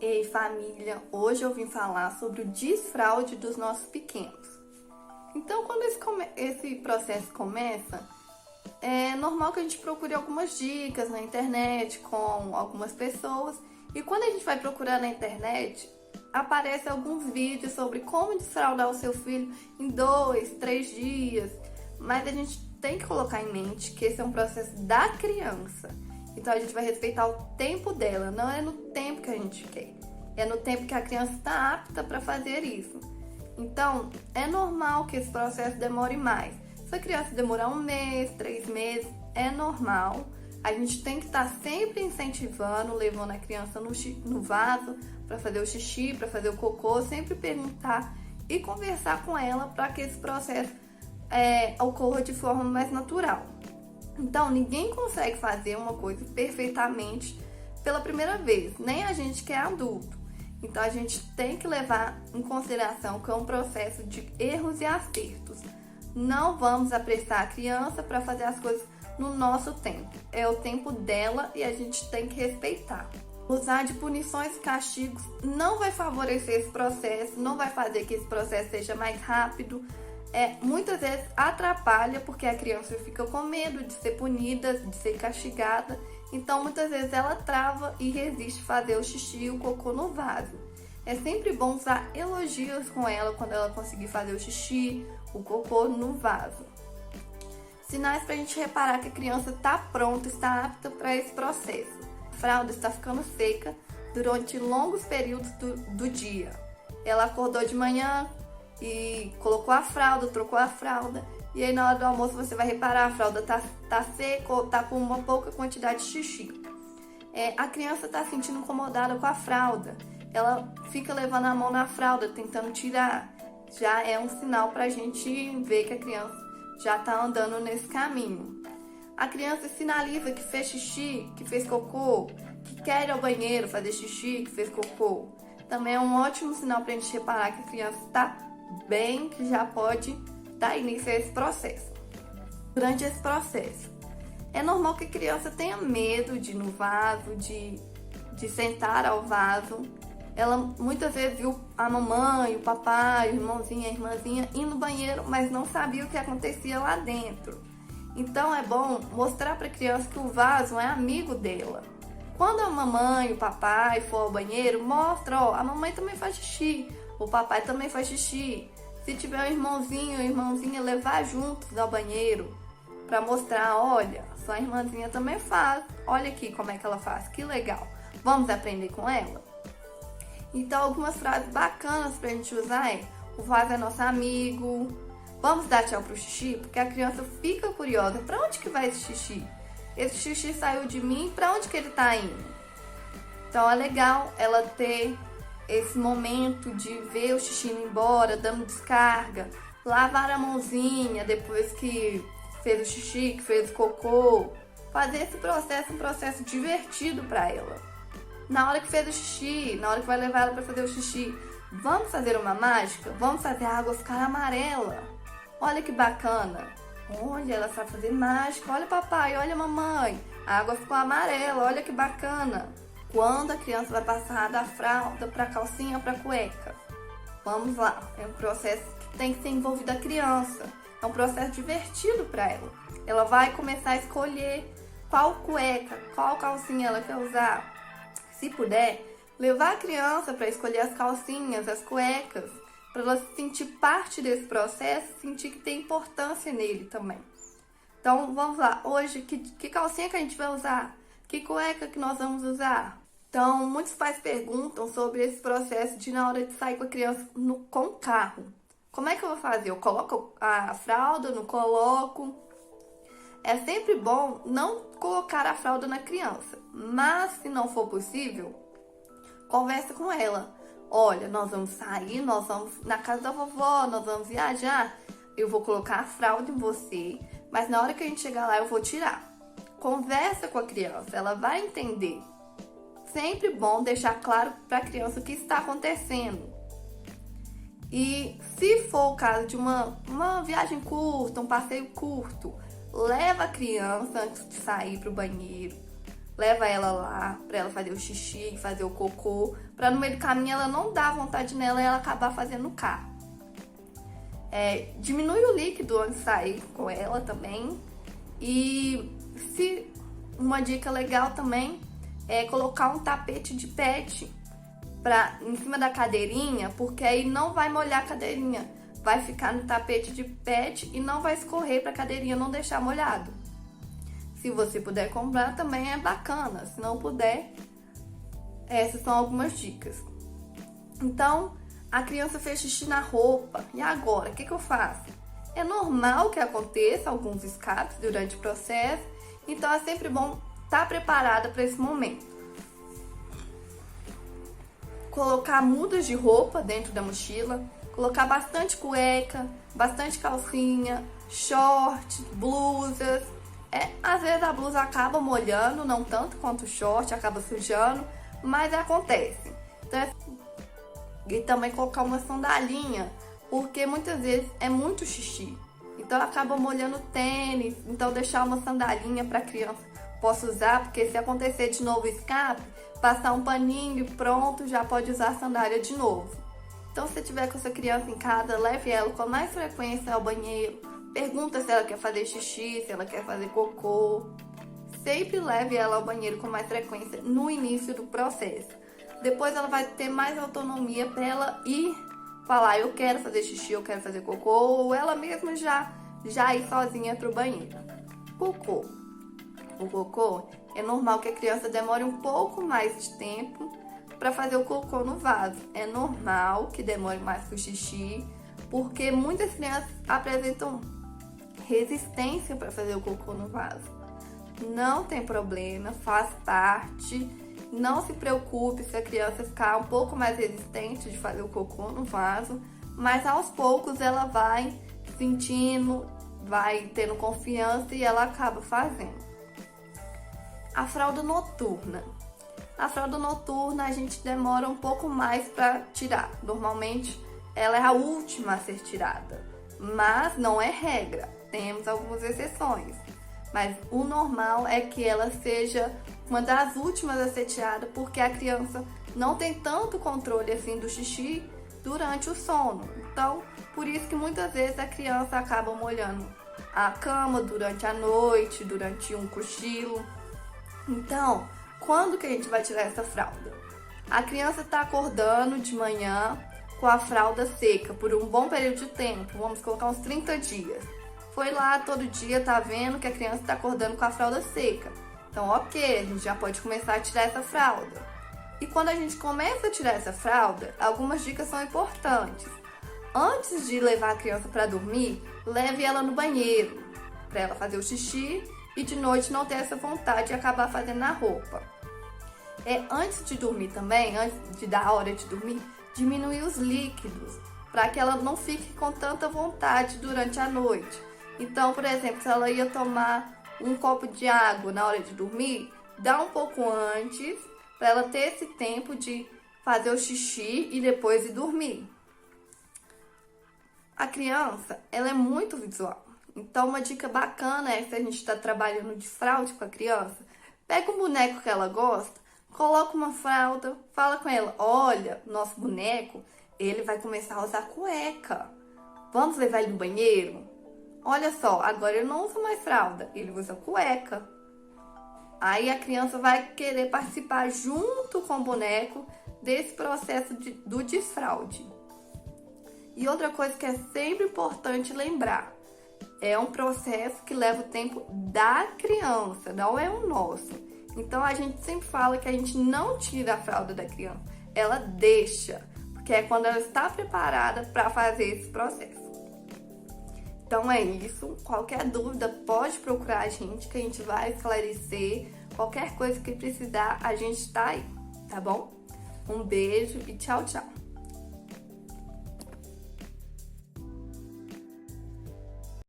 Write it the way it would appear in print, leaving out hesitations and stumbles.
Ei família, hoje eu vim falar sobre o desfraude dos nossos pequenos. Então, quando esse processo começa, é normal que a gente procure algumas dicas na internet com algumas pessoas. E quando a gente vai procurar na internet, aparecem alguns vídeos sobre como desfraudar o seu filho em 2, 3 dias. Mas a gente tem que colocar em mente que esse é um processo da criança. Então a gente vai respeitar o tempo dela, não é no tempo que a gente quer. É no tempo que a criança está apta para fazer isso. Então, é normal que esse processo demore mais. Se a criança demorar 1 mês, 3 meses, é normal. A gente tem que estar sempre incentivando, levando a criança no vaso para fazer o xixi, para fazer o cocô, sempre perguntar e conversar com ela para que esse processo ocorra de forma mais natural. Então, ninguém consegue fazer uma coisa perfeitamente pela primeira vez, nem a gente que é adulto. Então, a gente tem que levar em consideração que é um processo de erros e acertos. Não vamos apressar a criança para fazer as coisas no nosso tempo. É o tempo dela e a gente tem que respeitar. Usar de punições e castigos não vai favorecer esse processo, não vai fazer que esse processo seja mais rápido. Muitas vezes atrapalha porque a criança fica com medo de ser punida, de ser castigada. Então, muitas vezes ela trava e resiste fazer o xixi e o cocô no vaso. É sempre bom usar elogios com ela quando ela conseguir fazer o xixi, o cocô no vaso. Sinais para a gente reparar que a criança está pronta, está apta para esse processo. A fralda está ficando seca durante longos períodos do dia. Ela acordou de manhã e colocou a fralda, trocou a fralda. E aí na hora do almoço você vai reparar, a fralda tá seca ou tá com uma pouca quantidade de xixi. A criança tá se sentindo incomodada com a fralda. Ela fica levando a mão na fralda, tentando tirar. Já é um sinal pra gente ver que a criança já tá andando nesse caminho. A criança sinaliza que fez xixi, que fez cocô, que quer ir ao banheiro fazer xixi, que fez cocô. Também é um ótimo sinal pra gente reparar que a criança tá bem, que já pode dar início a esse processo. Durante esse processo, é normal que a criança tenha medo de ir no vaso, de sentar ao vaso. Ela muitas vezes viu a mamãe, o papai, o irmãozinho, a irmãzinha ir no banheiro, mas não sabia o que acontecia lá dentro. Então é bom mostrar para a criança que o vaso é amigo dela. Quando a mamãe, o papai for ao banheiro, mostra, a mamãe também faz xixi, o papai também faz xixi. Se tiver um irmãozinho ou irmãzinha, levar juntos ao banheiro para mostrar, olha, sua irmãzinha também faz. Olha aqui como é que ela faz, que legal. Vamos aprender com ela? Então, algumas frases bacanas pra gente usar o vaso é nosso amigo. Vamos dar tchau pro xixi? Porque a criança fica curiosa. Pra onde que vai esse xixi? Esse xixi saiu de mim, pra onde que ele tá indo? Então, é legal ela ter esse momento de ver o xixi indo embora, dando descarga, lavar a mãozinha depois que fez o xixi, que fez o cocô, fazer esse processo um processo divertido para ela. Na hora que fez o xixi, na hora que vai levar ela para fazer o xixi, vamos fazer uma mágica? Vamos fazer a água ficar amarela. Olha que bacana. Olha, ela sabe fazer mágica. Olha papai, olha mamãe. A água ficou amarela, olha que bacana. Quando a criança vai passar da fralda para calcinha ou para cueca? Vamos lá, é um processo que tem que ser envolvido a criança. É um processo divertido para ela. Ela vai começar a escolher qual cueca, qual calcinha ela quer usar. Se puder, levar a criança para escolher as calcinhas, as cuecas, para ela se sentir parte desse processo, sentir que tem importância nele também. Então, vamos lá. Hoje, que calcinha que a gente vai usar? Que cueca que nós vamos usar? Então, muitos pais perguntam sobre esse processo de na hora de sair com a criança com o carro. Como é que eu vou fazer? Eu coloco a fralda, não coloco? É sempre bom não colocar a fralda na criança, mas se não for possível, conversa com ela. Olha, nós vamos sair, nós vamos na casa da vovó, nós vamos viajar. Eu vou colocar a fralda em você, mas na hora que a gente chegar lá eu vou tirar. Conversa com a criança, ela vai entender. Sempre bom deixar claro para a criança o que está acontecendo. E se for o caso de uma viagem curta, um passeio curto, leva a criança antes de sair para o banheiro. leva ela lá pra ela fazer o xixi, fazer o cocô, pra no meio do caminho ela não dar vontade nela e ela acabar fazendo no carro. Diminui o líquido antes de sair com ela também. E uma dica legal também é colocar um tapete de pet em cima da cadeirinha, porque aí não vai molhar a cadeirinha, vai ficar no tapete de pet e não vai escorrer para a cadeirinha não deixar molhado. Se você puder comprar também é bacana, se não puder, essas são algumas dicas. Então, a criança fez xixi na roupa, e agora, o que eu faço? É normal que aconteça alguns escapes durante o processo, então é sempre bom estar preparada para esse momento. Colocar mudas de roupa dentro da mochila, colocar bastante cueca, bastante calcinha, short, blusas. Às vezes a blusa acaba molhando, não tanto quanto o short, acaba sujando, mas acontece. Então, e também colocar uma sandalinha, porque muitas vezes é muito xixi. Então acaba molhando o tênis, então deixar uma sandalinha para a criança possa usar, porque se acontecer de novo escape, passar um paninho e pronto, já pode usar a sandália de novo. Então se tiver com essa criança em casa, leve ela com mais frequência ao banheiro. Pergunta se ela quer fazer xixi, se ela quer fazer cocô. Sempre leve ela ao banheiro com mais frequência no início do processo. Depois ela vai ter mais autonomia para ela ir falar, eu quero fazer xixi, eu quero fazer cocô, ou ela mesma já ir sozinha pro banheiro. Cocô. O cocô, é normal que a criança demore um pouco mais de tempo para fazer o cocô no vaso. É normal que demore mais que o xixi, porque muitas crianças apresentam resistência para fazer o cocô no vaso. Não tem problema, faz parte. Não se preocupe se a criança ficar um pouco mais resistente de fazer o cocô no vaso, mas aos poucos ela vai sentindo, vai tendo confiança e ela acaba fazendo. A fralda noturna. A fralda noturna a gente demora um pouco mais para tirar. Normalmente ela é a última a ser tirada, mas não é regra. Temos algumas exceções, mas o normal é que ela seja uma das últimas a ser tirada, porque a criança não tem tanto controle assim do xixi durante o sono. Então, por isso que muitas vezes a criança acaba molhando a cama durante a noite, durante um cochilo. Então, quando que a gente vai tirar essa fralda? A criança está acordando de manhã com a fralda seca por um bom período de tempo, vamos colocar uns 30 dias. Foi lá todo dia, tá vendo que a criança está acordando com a fralda seca. Então, ok, a gente já pode começar a tirar essa fralda. E quando a gente começa a tirar essa fralda, algumas dicas são importantes. Antes de levar a criança para dormir, leve ela no banheiro, para ela fazer o xixi e de noite não ter essa vontade de acabar fazendo na roupa. Antes de dormir também, antes de dar a hora de dormir, diminuir os líquidos, para que ela não fique com tanta vontade durante a noite. Então, por exemplo, se ela ia tomar um copo de água na hora de dormir, dá um pouco antes, para ela ter esse tempo de fazer o xixi e depois ir dormir. A criança, ela é muito visual. Então, uma dica bacana é, se a gente está trabalhando de fralda com a criança, pega um boneco que ela gosta, coloca uma fralda, fala com ela, olha, nosso boneco, ele vai começar a usar cueca. Vamos levar ele no banheiro? Olha só, agora ele não usa mais fralda, ele usa cueca. Aí a criança vai querer participar junto com o boneco desse processo do desfraude. E outra coisa que é sempre importante lembrar, é um processo que leva o tempo da criança, não é o nosso. Então a gente sempre fala que a gente não tira a fralda da criança, ela deixa, porque é quando ela está preparada para fazer esse processo. Então é isso, qualquer dúvida pode procurar a gente, que a gente vai esclarecer. Qualquer coisa que precisar, a gente tá aí, tá bom? Um beijo e tchau, tchau!